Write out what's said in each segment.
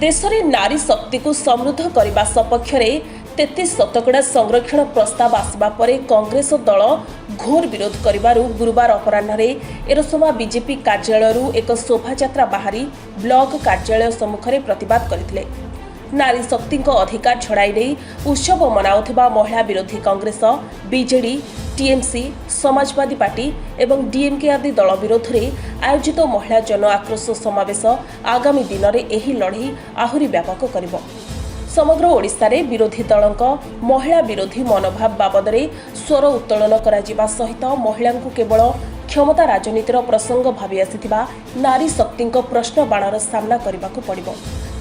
देश में नारी शक्ति को समृद्ध करने सपक्ष 33% संरक्षण प्रस्ताव आसवा परे कांग्रेस दल घोर विरोध करिबारु गुरुवार अपराह्न एरसमा बीजेपी कार्यालय एक शोभायात्रा बाहरी ब्लॉक कार्यालय सम्मुख में प्रतिवाद करथिले। नारी शक्ति अधिकार छड़ाई नहीं उत्सव मनाउथिबा महिला विरोधी Congress, BJD, TMC, Samajwadi party एवं डीएमके आदि दल विरोध में आयोजित महिला जन आक्रोश समावेश आगामी दिन में एही लड़ाई आहुरी व्यापक करिबो। समग्र ओडिशा रे विरोधी दलक महिला विरोधी मनोभाव बाबद स्वर उत्तोलन करा सहित महिला केवल क्षमता राजनीतिर प्रसंग भावी आसिथिबा नारी शक्ति प्रश्न बाणर सामना करबाकू पड़िबो।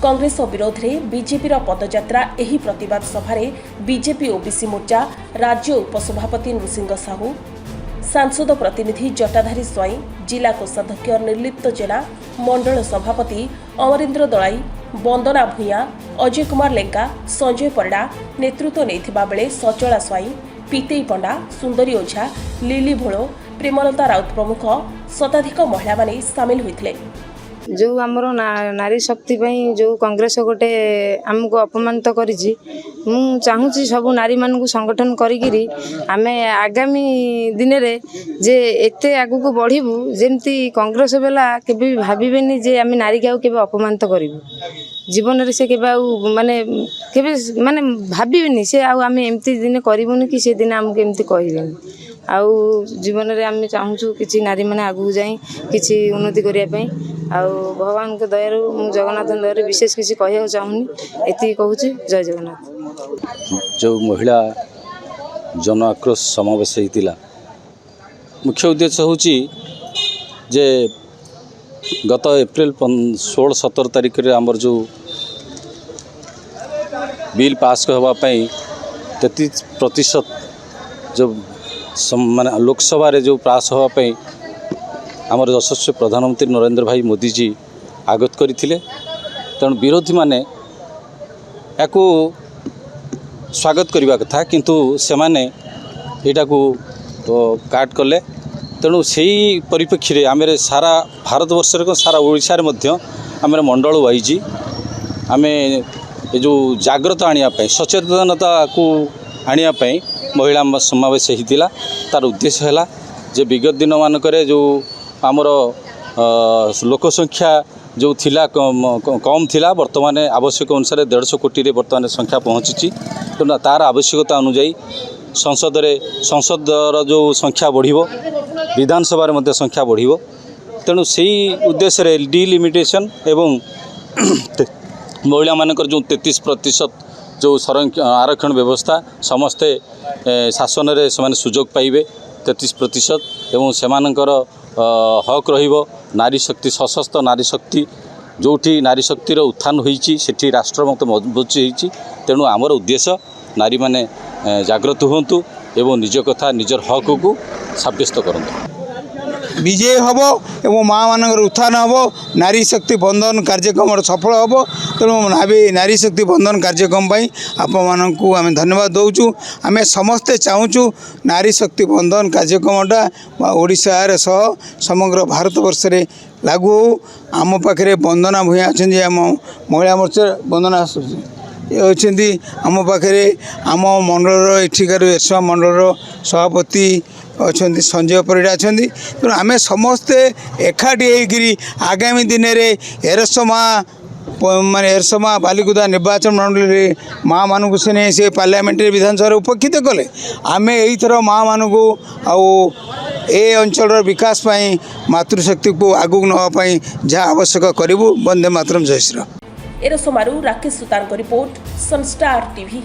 कांग्रेस विरोध में बीजेपीर पदयात्रा एही प्रतिवाद सभारे बीजेपी ओबीसी मोर्चा राज्य उपसभापति नृसिंह साहू, सांसद प्रतिनिधि जटाधारी स्वाई, जिला कोषाध्यक्ष निर्लिप्त जेना, मंडल सभापति अमरेन्द्र दलाई, वंदना भूया, अजय कुमार लेंका, संजय परिडा नेतृत्व नेथिबा बेले सचला स्वाई, पीतेई पंडा, सुंदरी ओझा, लिली भोलो, प्रेमलता राउत प्रमुख शताधिक महिला माने सामिल होइथिले। जो आमर नारी शक्ति जो कांग्रेस गोटे आमको अपमानित करिछि, मु चाहूँगी सब नारी मानू संगठन करी आमे आगामी दिन रे जे एते आगु को बढ़िबू जेमती कांग्रेस बेला केबे भाबिबेनी जे आमे नारी के केबे अपमानित करिबू जीवन रे से केबे माने भाबिबेनी से आमे एमती दिन करिबुनी कि से दिन आमको एमती कहिबेनी आउ जीवन रे आमे चाहूँ किछि नारी माने आगु जाई किछि उन्नति करिया पई आउ भगवान के दयारू मु जगन्नाथ दयारू विशेष किसी कहना चाहूनी एति कहूँ। जय जगन्नाथ। जो महिला जन आक्रोश समावेश होता मुख्य उद्देश्य हूँ जे गत एप्रिल 16-17 तारिख रे आमर जो बिल पास होगापाई 33% जो माने लोकसभा रे जो पास होगापाई आमर यशस्वी प्रधानमंत्री नरेंद्र भाई मोदी जी आगत करथिले। तेणु विरोधी माने याकू स्वागत करने कथा किंतु से माने एटा को काट कले। तेणु से परिप्रेक्षी रे आमे सारा भारतवर्ष सारा ओडिशा रे मध्य आमे मंडल वाइज आमे जो जागृत आनिया पई सचेतनता को आनिया पई महिला समावेश होता। तार उद्देश्य है जे विगत दिन मानक जो आमर लोक संख्या जो थिला कम थिला वर्तमान आवश्यक अनुसार 150 कोटी रे वर्तमान संख्या पहुँची। तेणु तार आवश्यकता अनुजाई संसदर जो संख्या बढ़िबो, विधानसभा रे मध्य संख्या बढ़िबो। तेणु से उद्देश्य रे डिलिमिटेशन एवं महिला मानकर जो 33% जो आरक्षण व्यवस्था समस्ते शासन रे समान सुजोग पाइबे 33% एवं सेमानकर हक रहिबो। नारी शक्ति सशक्त नारी शक्ति जोठी नारी शक्तिर उत्थान होईची सेठी राष्ट्र मत मजबूत होईची। तेणु आमर उद्देश्य नारी माने जागृत हुंतु एवं निज कथा निजर हक को साब्यस्त करंतु। विजय हम एवं माँ मान उत्थान हम नारी शक्ति बंधन कार्यक्रम सफल हम। तेणु नारी शक्ति बंधन कार्यक्रम आपण मानू आम धन्यवाद दौचु। आम समस्ते चाहूँ नारी शक्ति बंधन कार्यक्रमटा ओडिशा सह समग्र भारत वर्ष रे लागू हो। आम पाखे वंदना भूया अच्छा आम महिला मोर्चा वंदना अच्छी आम पाखे आम मंडल एठिकार एरसमा मंडल सभापति अच्छा संजय परिडा अच्छा। तेणु आम समस्ते एकाठी होकर आगामी दिन में एरसमा माने एरसमा बालिकुदा निर्वाचन मंडल रे माँ मानू से पार्लियामेंट विधानसभा उपस्थित कले। आम यहीथर माँ मानू आउ ए अंचल विकास पाई मातृशक्ति को आगू नापी जहाँ आवश्यक करूँ। वंदे मातरम। जय श्री राम। एरसमारू Rakesh Sutar report, Sunstar TV.